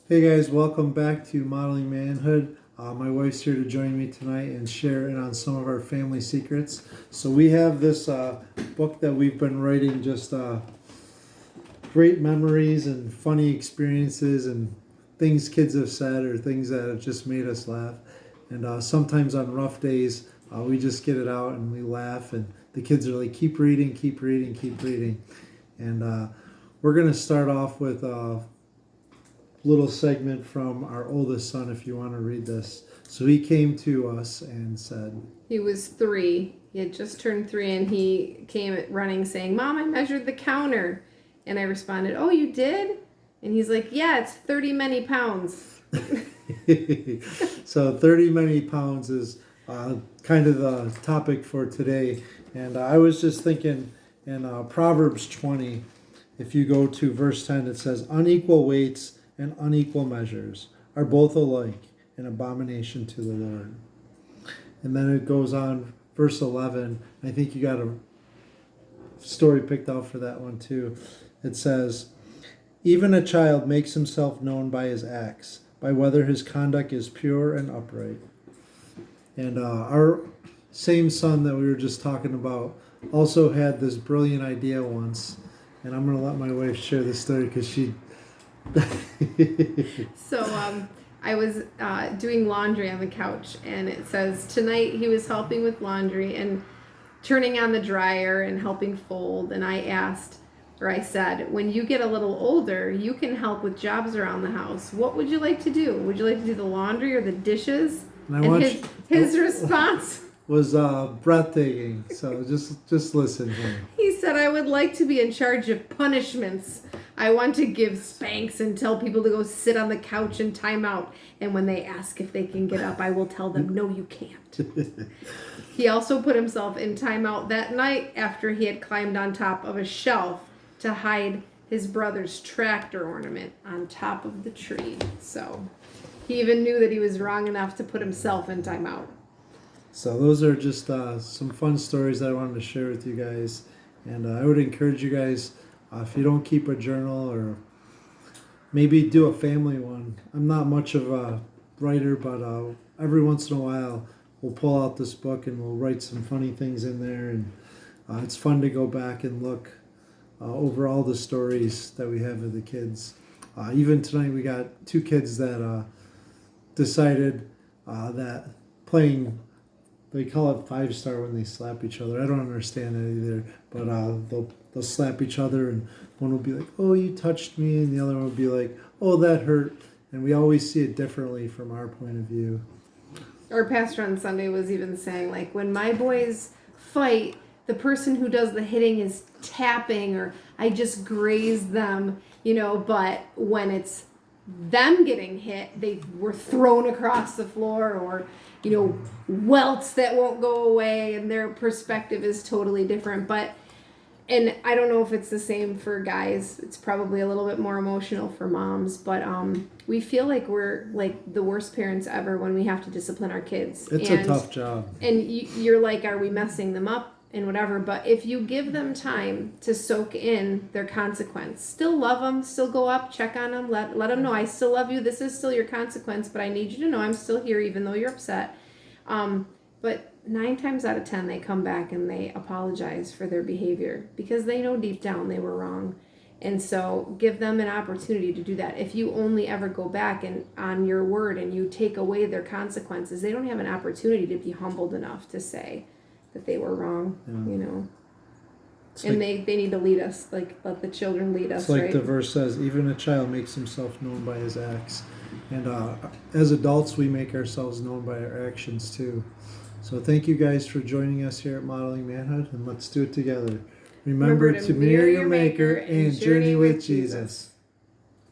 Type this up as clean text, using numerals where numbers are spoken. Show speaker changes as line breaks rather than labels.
Hey guys, welcome back to Modeling Manhood. My wife's here to join me tonight and share in on some of our family secrets. So we have this book that we've been writing, just great memories and funny experiences and things kids have said or things that have just made us laugh. And sometimes on rough days, we just get it out and we laugh, and the kids are like, keep reading, keep reading, keep reading. And we're going to start off with little segment from our oldest son, if you want to read this. So he came to us and said,
he was 3. He had just turned 3, and he came running saying, "Mom, I measured the counter." And I responded, "Oh, you did?" And he's like, "Yeah, it's 30 many pounds."
So 30 many pounds is kind of the topic for today. And I was just thinking in Proverbs 20, if you go to verse 10, it says, unequal weights and unequal measures are both alike, an abomination to the Lord. And then it goes on, verse 11. I think you got a story picked out for that one too. It says, even a child makes himself known by his acts, by whether his conduct is pure and upright. And our same son that we were just talking about also had this brilliant idea once. And I'm going to let my wife share this story because she...
So I was doing laundry on the couch, and it says tonight he was helping with laundry and turning on the dryer and helping fold. And I said, when you get a little older, you can help with jobs around the house. What would you like to do? Would you like to do the laundry or the dishes? And his response
was breathtaking. So just listen here.
He said, I would like to be in charge of punishments. I want to give spanks and tell people to go sit on the couch and time out. And when they ask if they can get up, I will tell them, no, you can't. He also put himself in timeout that night after he had climbed on top of a shelf to hide his brother's tractor ornament on top of the tree. So he even knew that he was wrong enough to put himself in timeout.
So those are just some fun stories that I wanted to share with you guys. And I would encourage you guys, if you don't keep a journal, or maybe do a family one. I'm not much of a writer, but every once in a while we'll pull out this book and we'll write some funny things in there. And it's fun to go back and look over all the stories that we have of the kids. Even tonight we got 2 kids that decided that playing... They call it 5-star when they slap each other. I don't understand it either. But they'll slap each other, and one will be like, "Oh, you touched me," and the other one will be like, "Oh, that hurt." And we always see it differently from our point of view.
Our pastor on Sunday was even saying, like, when my boys fight, the person who does the hitting is tapping, or I just graze them, but when it's them getting hit, they were thrown across the floor, or welts that won't go away, and their perspective is totally different. And I don't know if it's the same for guys. It's probably a little bit more emotional for moms, but we feel like we're like the worst parents ever when we have to discipline our kids.
It's a tough job.
And you're like, are we messing them up and whatever? But if you give them time to soak in their consequence, still love them, still go up, check on them, let them know, I still love you, this is still your consequence, but I need you to know I'm still here even though you're upset. But 9 times out of 10 they come back and they apologize for their behavior because they know deep down they were wrong. And so give them an opportunity to do that. If you only ever go back and on your word and you take away their consequences, they don't have an opportunity to be humbled enough to say that they were wrong. And like, they need to lead us, like let the children lead us. It's
like
right?
The verse says, even a child makes himself known by his acts. And as adults, we make ourselves known by our actions too. So thank you guys for joining us here at Modeling Manhood, and let's do it together. Remember to mirror your Maker and journey with Jesus.